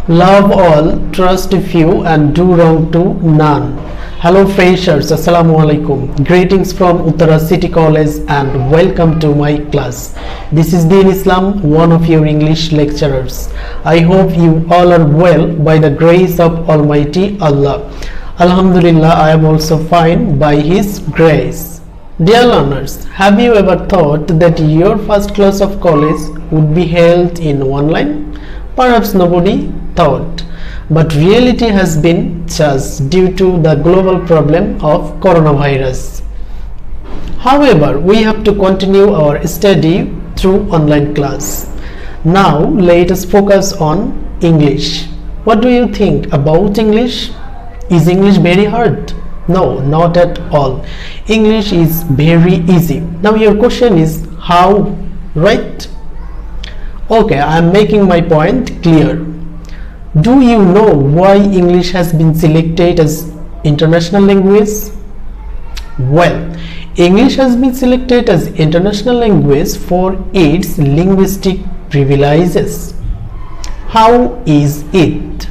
Love all, trust few, and do wrong to none. Hello freshers, Assalamu alaikum. Greetings from Uttara City College and welcome to my class. This is Deen Islam, one of your English lecturers. I hope you all are well by the grace of Almighty Allah. Alhamdulillah, I am also fine by His grace. Dear learners, have you ever thought that your first class of college would be held in online? Perhaps nobody thought, but reality has been changed due to the global problem of coronavirus. However, we have to continue our study through online class. Now, let us focus on English. What do you think about English? Is English very hard? No, not at all. English is very easy. Now, your question is how, right? Okay, I am making my point clear. Do you know why English has been selected as international language? Well, English has been selected as international language for its linguistic privileges. How is it?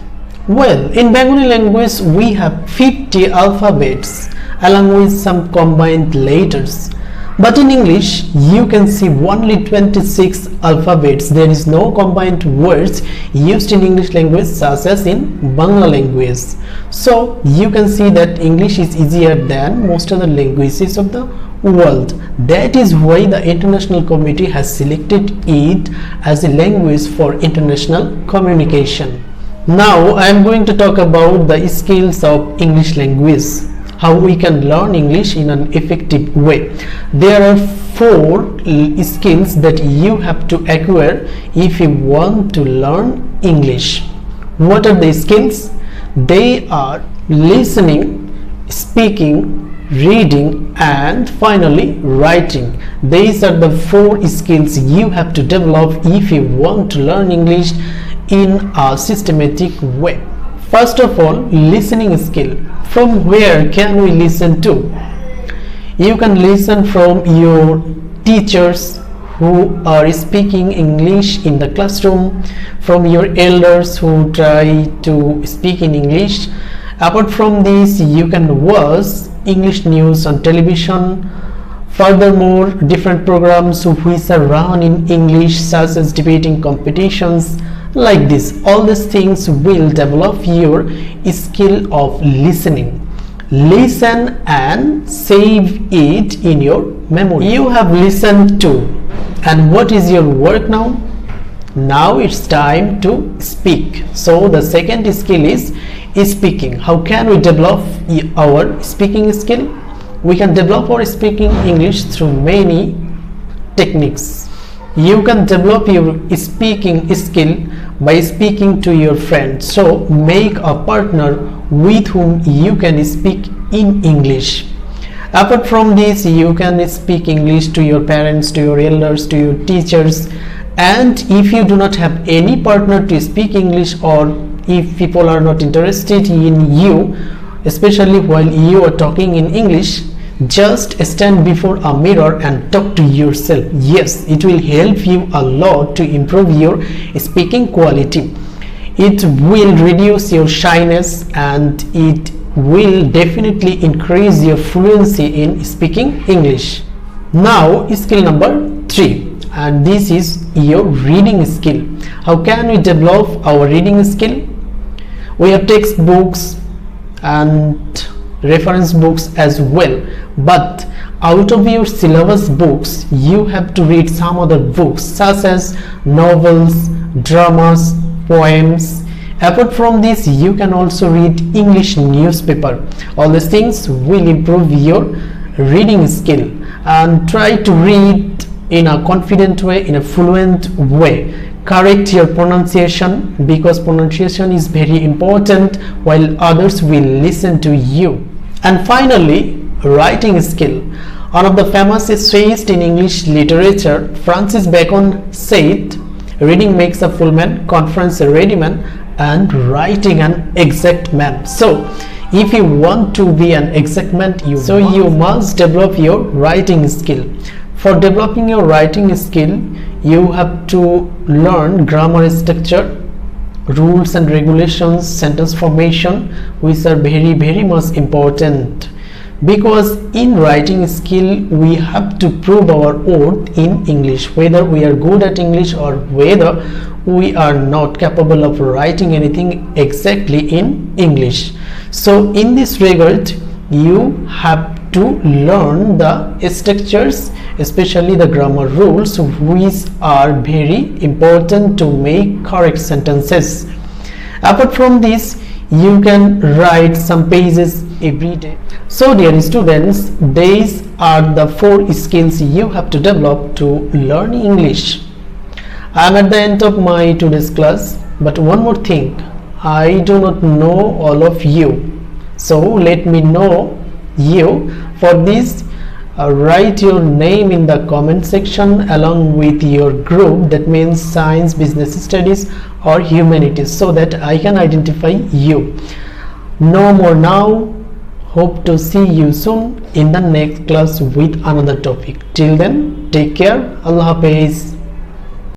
Well, in Bengali language we have 50 alphabets along with some combined letters. But in English, you can see only 26 alphabets. There is no combined words used in English language such as in Bangla language. So you can see that English is easier than most other languages of the world. That is why the International Committee has selected it as a language for international communication. Now I am going to talk about the skills of English language. How we can learn English in an effective way. There are 4 skills that you have to acquire if you want to learn English. What are the skills? They are listening, speaking, reading, and finally writing. These are the 4 skills you have to develop if you want to learn English in a systematic way. First of all, listening skill. From where can we listen to? You can listen from your teachers who are speaking English in the classroom, from your elders who try to speak in English. Apart from this, you can watch English news on television. Furthermore, different programs which are run in English such as debating competitions. Like this, all these things will develop your skill of listening. Listen and save it in your memory. You have listened to, and what is your work now? Now it's time to speak. So the second skill is speaking. How can we develop our speaking skill? We can develop our speaking English through many techniques. You can develop your speaking skill by speaking to your friends. So make a partner with whom you can speak in English. Apart from this, you can speak English to your parents, to your elders, to your teachers. And if you do not have any partner to speak English, or if people are not interested in you, especially while you are talking in English, just stand before a mirror and talk to yourself. Yes, it will help you a lot to improve your speaking quality. It will reduce your shyness and it will definitely increase your fluency in speaking English. Now, skill number 3, and this is your reading skill. How can we develop our reading skill? We have textbooks and reference books as well, but out of your syllabus books you have to read some other books such as novels, dramas, poems. Apart from this, you can also read English newspaper. All these things will improve your reading skill, and try to read in a confident way, in a fluent way. Correct your pronunciation, because pronunciation is very important while others will listen to you. And finally, writing skill. One of the famous essayists in English literature, Francis Bacon, said, "Reading makes a full man, conference a ready man, and writing an exact man." So, if you want to be an exact man, you must develop your writing skill. For developing your writing skill, you have to learn grammar structure, rules and regulations, sentence formation, which are very much important, because in writing skill we have to prove our worth in English, whether we are good at English or whether we are not capable of writing anything exactly in English. So in this regard, you have to learn the structures, especially the grammar rules, which are very important to make correct sentences. Apart from this, you can write some pages every day. So dear students, these are the 4 skills you have to develop to learn English. I am at the end of my today's class, but one more thing, I do not know all of you, so let me know you. For this, write your name in the comment section along with your group, that means science, business studies or humanities, so that I can identify you. No more now. Hope to see you soon in the next class with another topic. Till then, take care. Allah Hafiz.